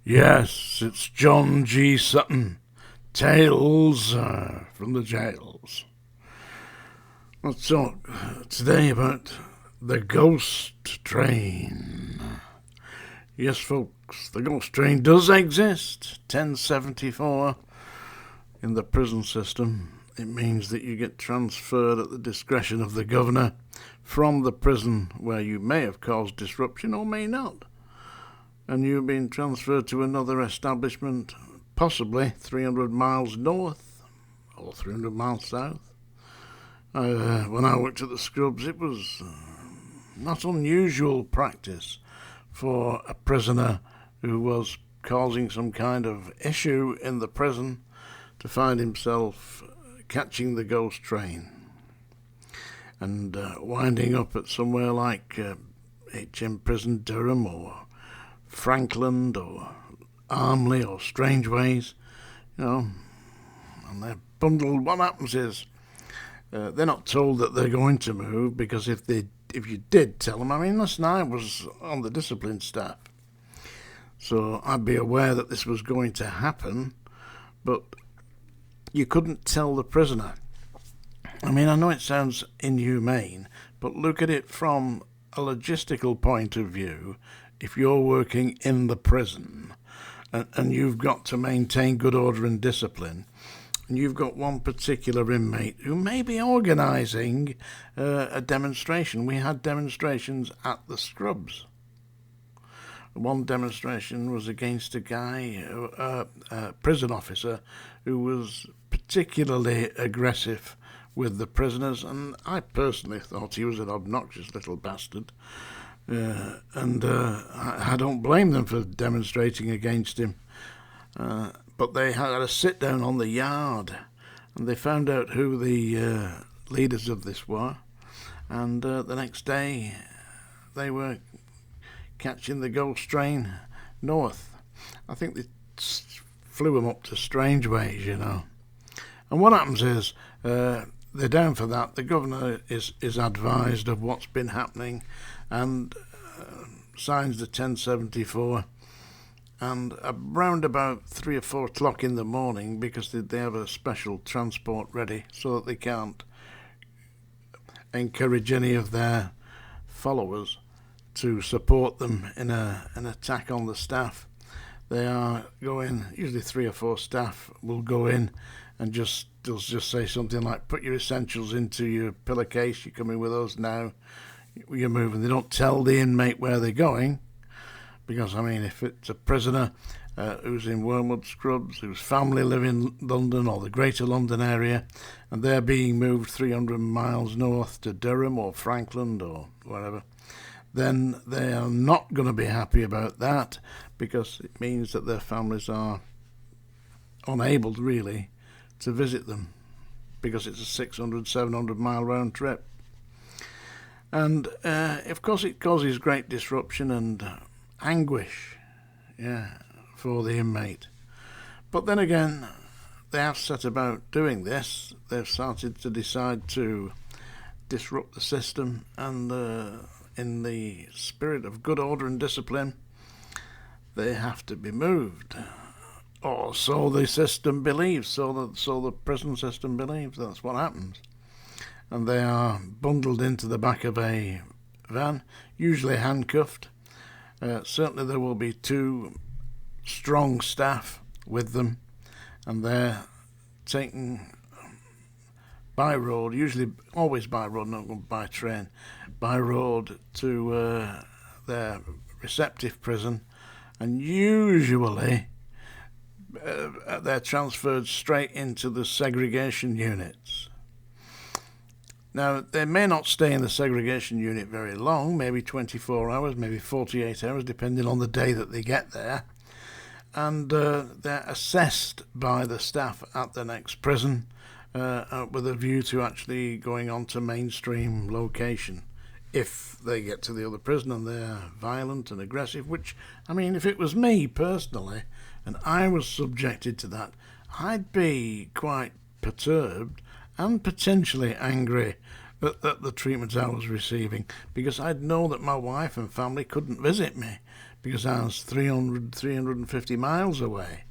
Yes, it's John G. Sutton. Tales from the jails. Let's talk today about the ghost train. Yes, folks, the ghost train does exist. 1074 in the prison system. It means that you get transferred at the discretion of the governor from the prison where you may have caused disruption or may not. And you've been transferred to another establishment, possibly 300 miles north or 300 miles south. When I worked at the Scrubs, it was not unusual practice for a prisoner who was causing some kind of issue in the prison to find himself catching the ghost train and winding up at somewhere like HM Prison Durham or Frankland or Armley or Strangeways, and they're bundled. What happens is they're not told that they're going to move, because if you did tell them, listen, I was on the discipline staff, so I'd be aware that this was going to happen, but you couldn't tell the prisoner. I know it sounds inhumane, but look at it from a logistical point of view. If you're working in the prison and you've got to maintain good order and discipline, and you've got one particular inmate who may be organising a demonstration. We had demonstrations at the Scrubs. One demonstration was against a guy, a prison officer, who was particularly aggressive with the prisoners, and I personally thought he was an obnoxious little bastard. I don't blame them for demonstrating against him. But they had a sit down on the yard, and they found out who the leaders of this were. And the next day, they were catching the ghost train north. I think they flew them up to Strangeways, And what happens is they're down for that. The governor is advised of what's been happening and signs the 1074, and around about 3 or 4 o'clock in the morning, because they have a special transport ready so that they can't encourage any of their followers to support them in an attack on the staff. They are going, usually 3 or 4 staff will go in and they'll just say something like, put your essentials into your pillowcase, you're coming with us now, you're moving. They don't tell the inmate where they're going, because if it's a prisoner who's in Wormwood Scrubs, whose family live in London or the Greater London area, and they're being moved 300 miles north to Durham or Frankland or whatever, then they are not going to be happy about that, because it means that their families are unable really to visit them, because it's a 600, 700 mile round trip. And of course it causes great disruption and anguish, for the inmate. But then again, they have set about doing this. They've started to decide to disrupt the system, and in the spirit of good order and discipline, they have to be moved. Or so the system believes, so the prison system believes. That's what happens. And they are bundled into the back of a van, usually handcuffed. Certainly there will be 2 strong staff with them, and they're taken by road, usually always by road, not by train, by road to their receptive prison, and usually they're transferred straight into the segregation units. Now, they may not stay in the segregation unit very long, maybe 24 hours, maybe 48 hours, depending on the day that they get there. And they're assessed by the staff at the next prison with a view to actually going on to mainstream location. If they get to the other prison and they're violent and aggressive, which, if it was me personally and I was subjected to that, I'd be quite perturbed and potentially angry at the treatment I was receiving, because I'd know that my wife and family couldn't visit me because I was 350 miles away.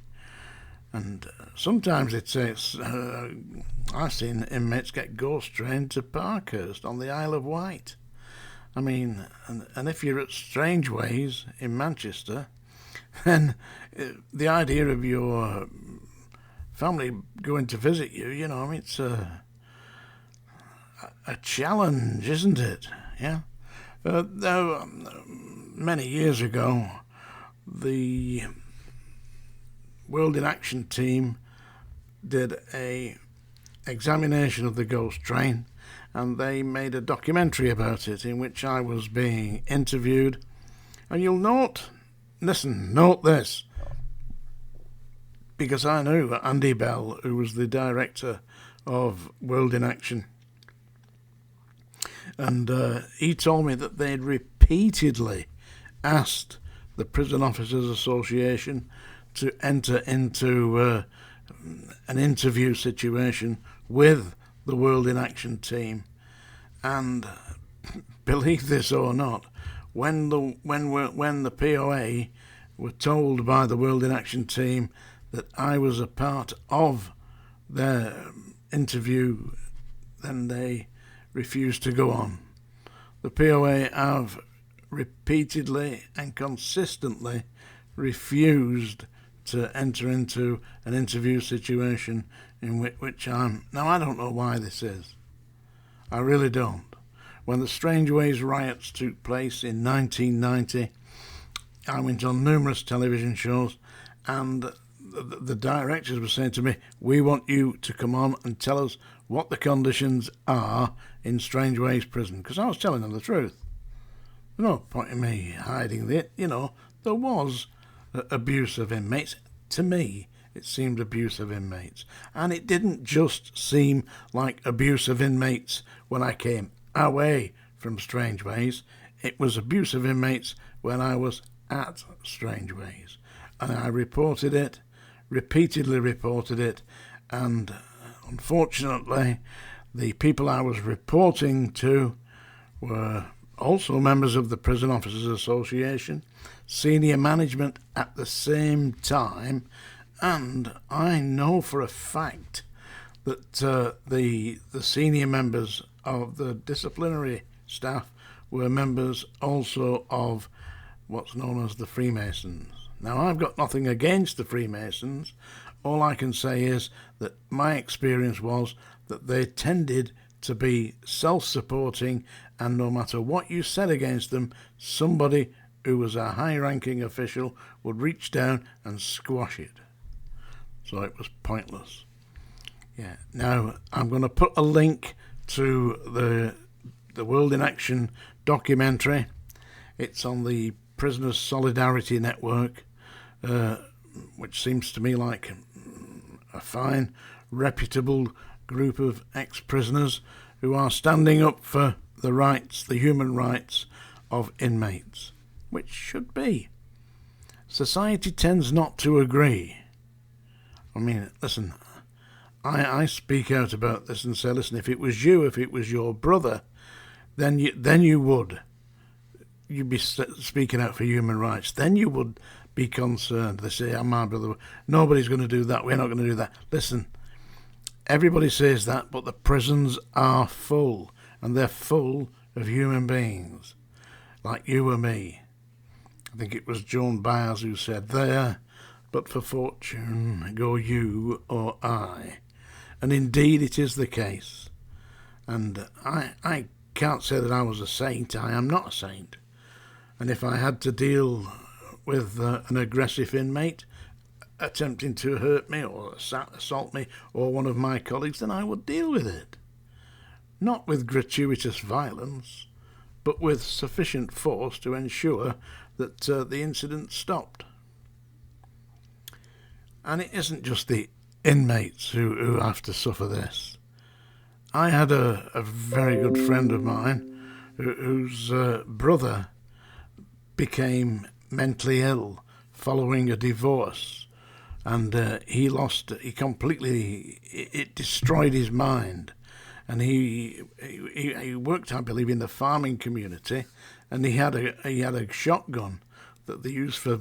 And sometimes I've seen inmates get ghost trained to Parkhurst on the Isle of Wight. I mean, and if you're at Strangeways in Manchester, then the idea of your family going to visit you, it's a challenge, isn't it? Yeah. Though many years ago, the World in Action team did a examination of the ghost train, and they made a documentary about it in which I was being interviewed. And you'll note this, because I knew Andy Bell, who was the director of World in Action, and he told me that they'd repeatedly asked the Prison Officers Association to enter into an interview situation with the World in Action team. And believe this or not, when the POA were told by the World in Action team that I was a part of their interview, then they refused to go on. The POA have repeatedly and consistently refused to enter into an interview situation in which I'm... Now, I don't know why this is. I really don't. When the Strangeways riots took place in 1990, I went on numerous television shows, and the directors were saying to me, we want you to come on and tell us what the conditions are in Strangeways prison, because I was telling them the truth. There's no point in me hiding it. There was abuse of inmates. To me, it seemed abuse of inmates. And it didn't just seem like abuse of inmates when I came away from Strangeways. It was abuse of inmates when I was at Strangeways. And I reported it, repeatedly reported it, and unfortunately, the people I was reporting to were also members of the Prison Officers Association, senior management at the same time, and I know for a fact that the senior members of the disciplinary staff were members also of what's known as the Freemasons. Now, I've got nothing against the Freemasons. All I can say is that my experience was that they tended to be self-supporting, and no matter what you said against them, somebody who was a high-ranking official would reach down and squash it. So it was pointless. Yeah. Now, I'm going to put a link to the World in Action documentary. It's on the Prisoners Solidarity Network, which seems to me like a fine, reputable group of ex-prisoners who are standing up for the rights, the human rights of inmates, which should be. Society tends not to agree. I mean, listen, I speak out about this and say, listen, if it was you, if it was your brother, then you would. You'd be speaking out for human rights. Then you would be concerned. They say, I'm my brother. Nobody's going to do that. We're not going to do that. Listen, everybody says that, but the prisons are full, and they're full of human beings, like you or me. I think it was Joan Baez who said, there, but for fortune, go you or I. And indeed it is the case. And I can't say that I was a saint. I am not a saint. And if I had to deal with an aggressive inmate attempting to hurt me or assault me or one of my colleagues, then I would deal with it. Not with gratuitous violence, but with sufficient force to ensure that the incident stopped. And it isn't just the inmates who have to suffer this. I had a very good friend of mine whose brother became mentally ill following a divorce, and it destroyed his mind. And he worked, I believe, in the farming community, and he had a shotgun that they used for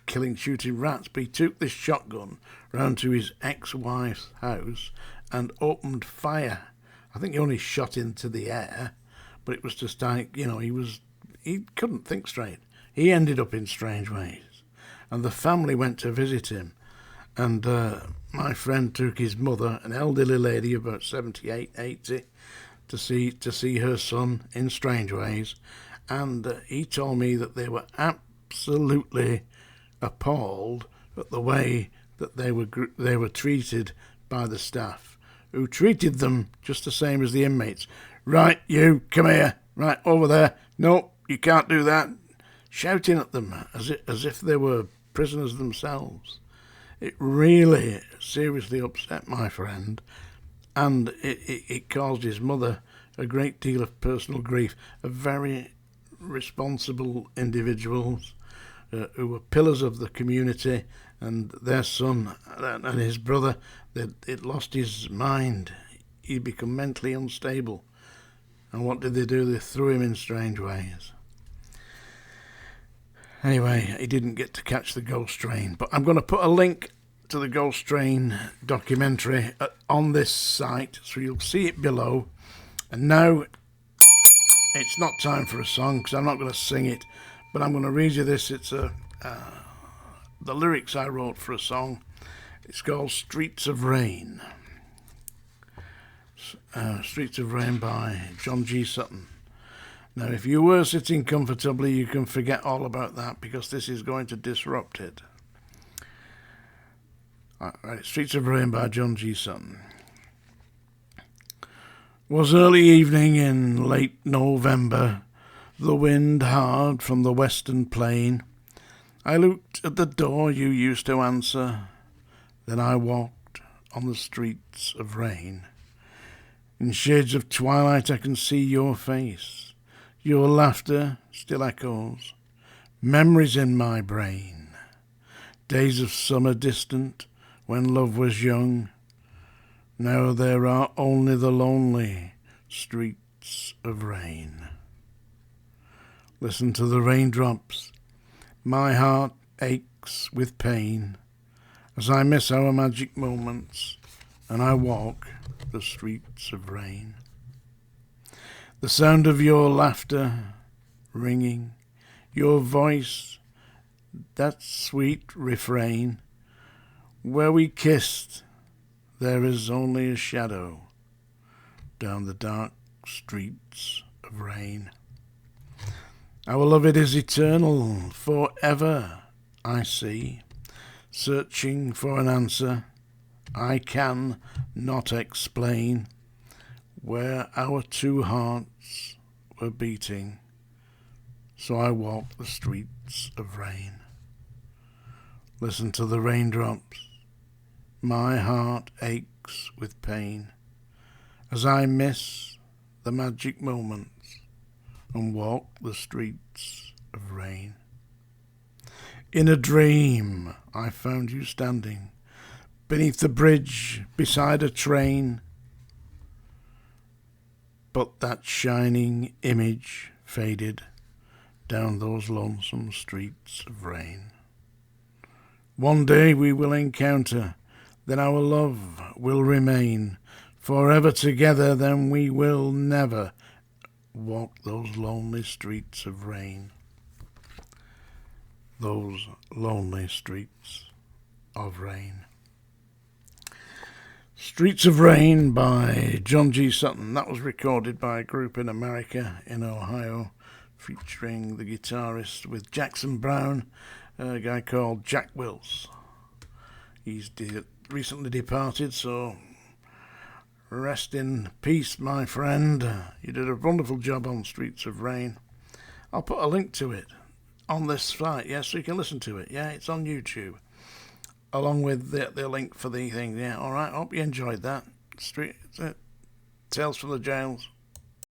killing, shooting rats. But he took this shotgun round to his ex-wife's house and opened fire. I think he only shot into the air, but it was just like, he couldn't think straight. He ended up in Strangeways, and the family went to visit him, and my friend took his mother, an elderly lady about 78, 80, to see her son in Strangeways, and he told me that they were absolutely appalled at the way that they were treated by the staff, who treated them just the same as the inmates. Right, you, come here. Right, over there. No, you can't do that. Shouting at them as if they were prisoners themselves. It really seriously upset my friend, and it caused his mother a great deal of personal grief. A very responsible individuals who were pillars of the community, and their son and his brother, it lost his mind. He'd become mentally unstable. And what did they do? They threw him in Strangeways. Anyway, he didn't get to catch the ghost train. But I'm going to put a link to the ghost train documentary on this site, so you'll see it below. And now, it's not time for a song, because I'm not going to sing it, but I'm going to read you this. It's the lyrics I wrote for a song. It's called Streets of Rain. Streets of Rain by John G. Sutton. Now, if you were sitting comfortably, you can forget all about that, because this is going to disrupt it. Right, Streets of Rain by John G. Sutton. Was early evening in late November, the wind hard from the western plain. I looked at the door you used to answer, then I walked on the streets of rain. In shades of twilight I can see your face. Your laughter still echoes, memories in my brain. Days of summer distant, when love was young. Now there are only the lonely streets of rain. Listen to the raindrops. My heart aches with pain as I miss our magic moments and I walk the streets of rain. The sound of your laughter ringing, your voice, that sweet refrain. Where we kissed, there is only a shadow down the dark streets of rain. Our love, it is eternal, forever, I see, searching for an answer I can not explain, where our two hearts were beating, so I walk the streets of rain. Listen to the raindrops, my heart aches with pain, as I miss the magic moments and walk the streets of rain. In a dream I found you standing beneath the bridge beside a train, but that shining image faded down those lonesome streets of rain. One day we will encounter, then our love will remain forever together, then we will never walk those lonely streets of rain. Those lonely streets of rain. Streets of Rain by John G. Sutton. That was recorded by a group in America, in Ohio, featuring the guitarist with Jackson Browne, a guy called Jack Wills. He's recently departed, so rest in peace, my friend. You did a wonderful job on Streets of Rain. I'll put a link to it on this site, so you can listen to it. It's on YouTube, along with the link for the thing. All right, hope you enjoyed that. Tales from the Jails.